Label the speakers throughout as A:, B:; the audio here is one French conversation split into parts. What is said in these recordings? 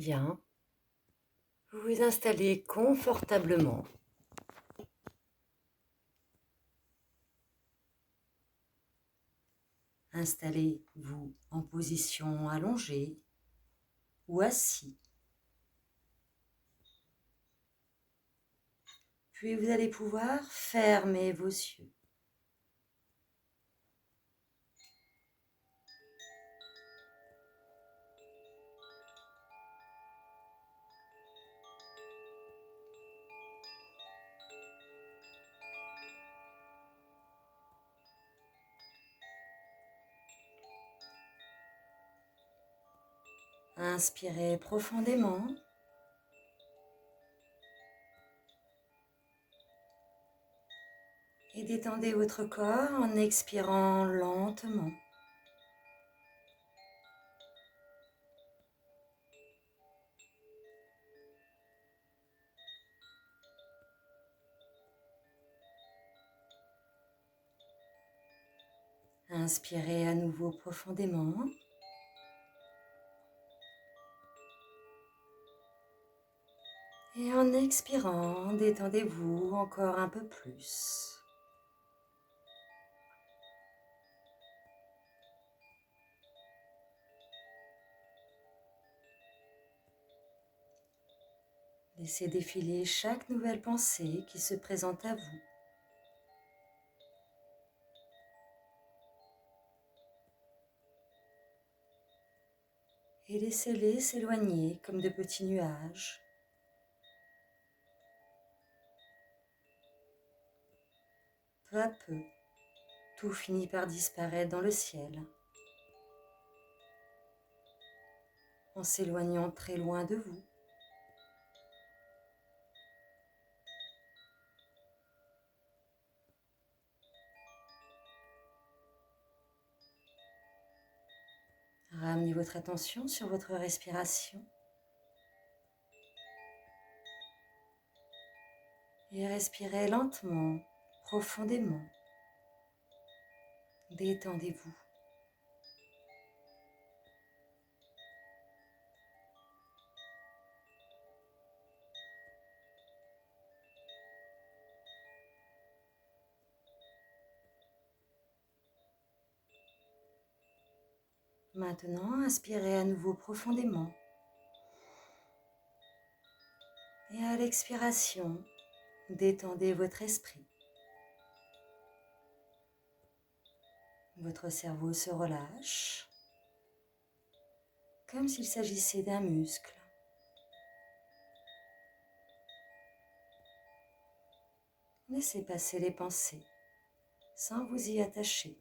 A: Bien, vous vous installez confortablement. Installez-vous en position allongée ou assis. Puis vous allez pouvoir fermer vos yeux. Inspirez profondément. Et détendez votre corps en expirant lentement. Inspirez à nouveau profondément. Et en expirant, détendez-vous encore un peu plus. Laissez défiler chaque nouvelle pensée qui se présente à vous. Et laissez-les s'éloigner comme de petits nuages. Peu à peu, tout finit par disparaître dans le ciel, en s'éloignant très loin de vous. Ramenez votre attention sur votre respiration et respirez lentement, profondément. Détendez-vous. Maintenant, inspirez à nouveau profondément. Et à l'expiration, détendez votre esprit. Votre cerveau se relâche, comme s'il s'agissait d'un muscle. Laissez passer les pensées, sans vous y attacher.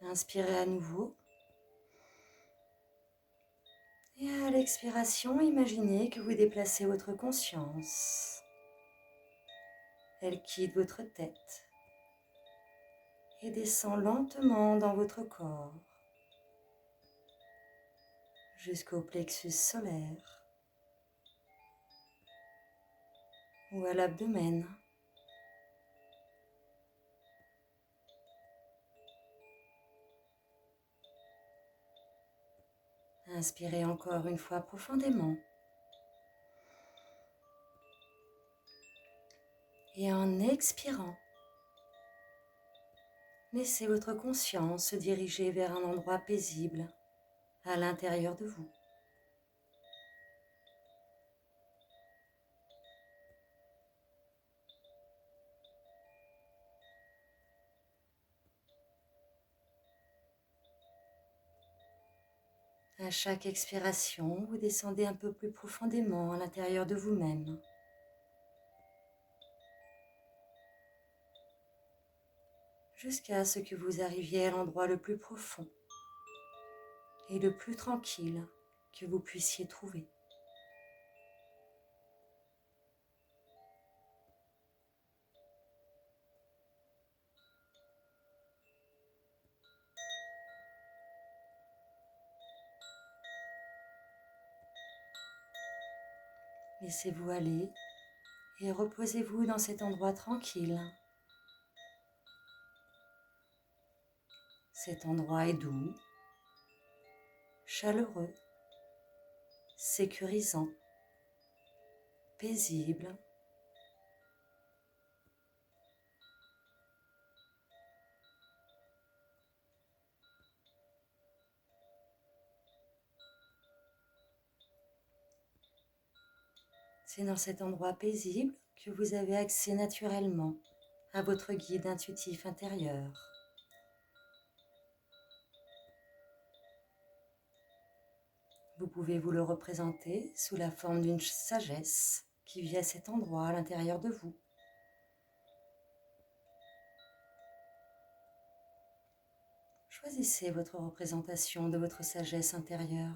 A: Inspirez à nouveau. Et à l'expiration, imaginez que vous déplacez votre conscience. Elle quitte votre tête et descend lentement dans votre corps jusqu'au plexus solaire ou à l'abdomen. Inspirez encore une fois profondément. Et en expirant, laissez votre conscience se diriger vers un endroit paisible à l'intérieur de vous. À chaque expiration, vous descendez un peu plus profondément à l'intérieur de vous-même. Jusqu'à ce que vous arriviez à l'endroit le plus profond et le plus tranquille que vous puissiez trouver. Laissez-vous aller et reposez-vous dans cet endroit tranquille. Cet endroit est doux, chaleureux, sécurisant, paisible. C'est dans cet endroit paisible que vous avez accès naturellement à votre guide intuitif intérieur. Vous pouvez vous le représenter sous la forme d'une sagesse qui vit à cet endroit à l'intérieur de vous. Choisissez votre représentation de votre sagesse intérieure.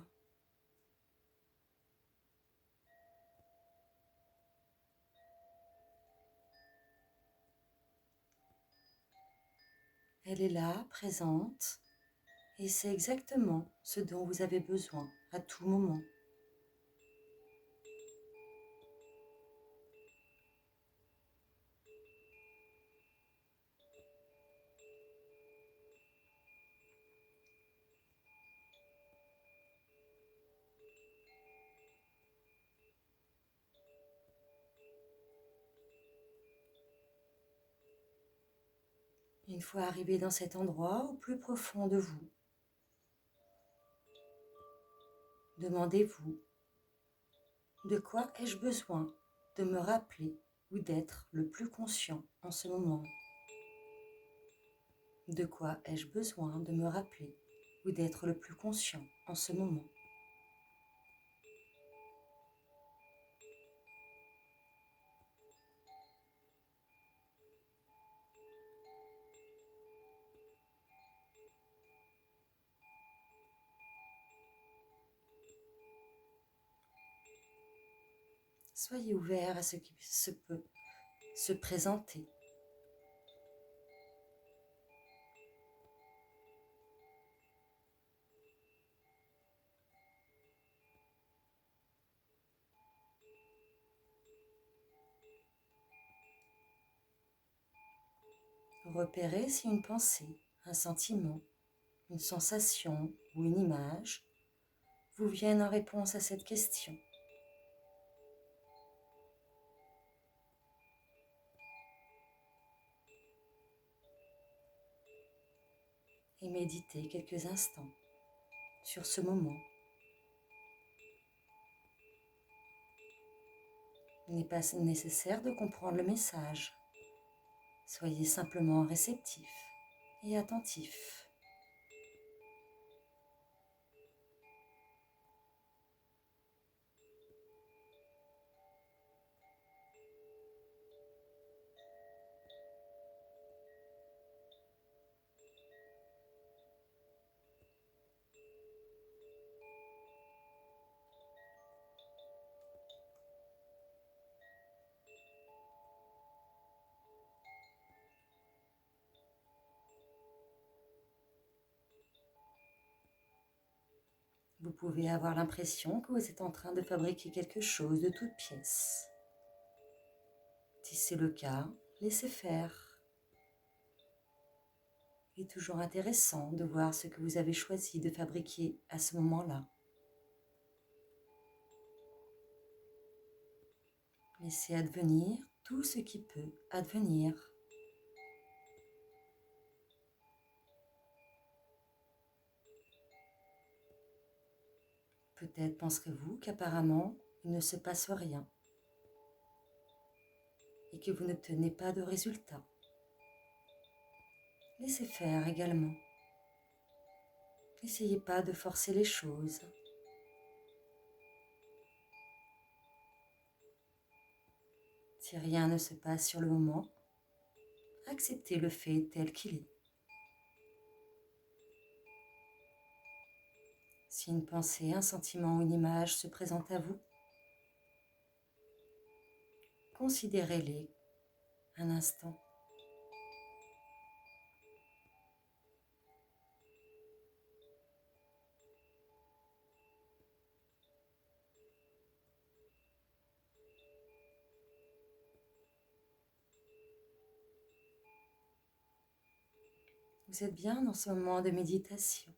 A: Elle est là, présente, et c'est exactement ce dont vous avez besoin à tout moment. Une fois arrivé dans cet endroit au plus profond de vous, demandez-vous: de quoi ai-je besoin de me rappeler ou d'être le plus conscient en ce moment? De quoi ai-je besoin de me rappeler ou d'être le plus conscient en ce moment? Soyez ouvert à ce qui se peut se présenter. Repérez si une pensée, un sentiment, une sensation ou une image vous viennent en réponse à cette question. Et méditez quelques instants sur ce moment. Il n'est pas nécessaire de comprendre le message. Soyez simplement réceptif et attentif. Vous pouvez avoir l'impression que vous êtes en train de fabriquer quelque chose de toute pièce. Si c'est le cas, laissez faire. Il est toujours intéressant de voir ce que vous avez choisi de fabriquer à ce moment-là. Laissez advenir tout ce qui peut advenir. Peut-être penserez-vous qu'apparemment, il ne se passe rien et que vous n'obtenez pas de résultat. Laissez faire également. N'essayez pas de forcer les choses. Si rien ne se passe sur le moment, acceptez le fait tel qu'il est. Si une pensée, un sentiment ou une image se présente à vous, considérez-les un instant. Vous êtes bien dans ce moment de méditation.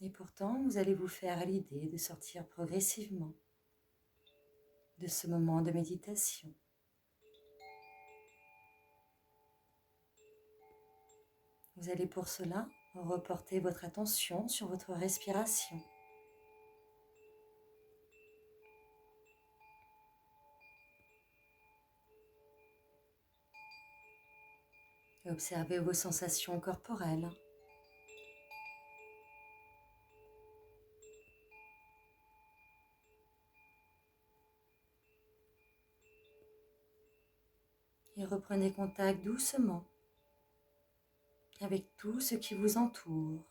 A: Et pourtant, vous allez vous faire à l'idée de sortir progressivement de ce moment de méditation. Vous allez pour cela reporter votre attention sur votre respiration. Et observez vos sensations corporelles. Et reprenez contact doucement avec tout ce qui vous entoure.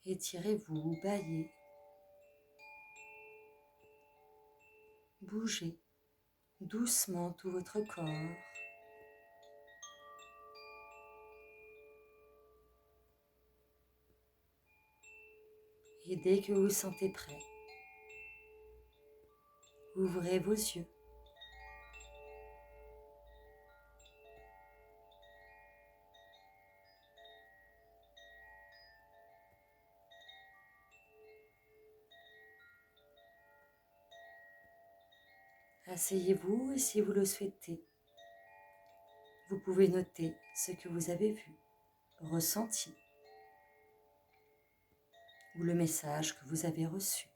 A: Étirez-vous, baillez, bougez doucement tout votre corps. Et dès que vous vous sentez prêt, ouvrez vos yeux. Asseyez-vous et si vous le souhaitez, vous pouvez noter ce que vous avez vu, ressenti ou le message que vous avez reçu.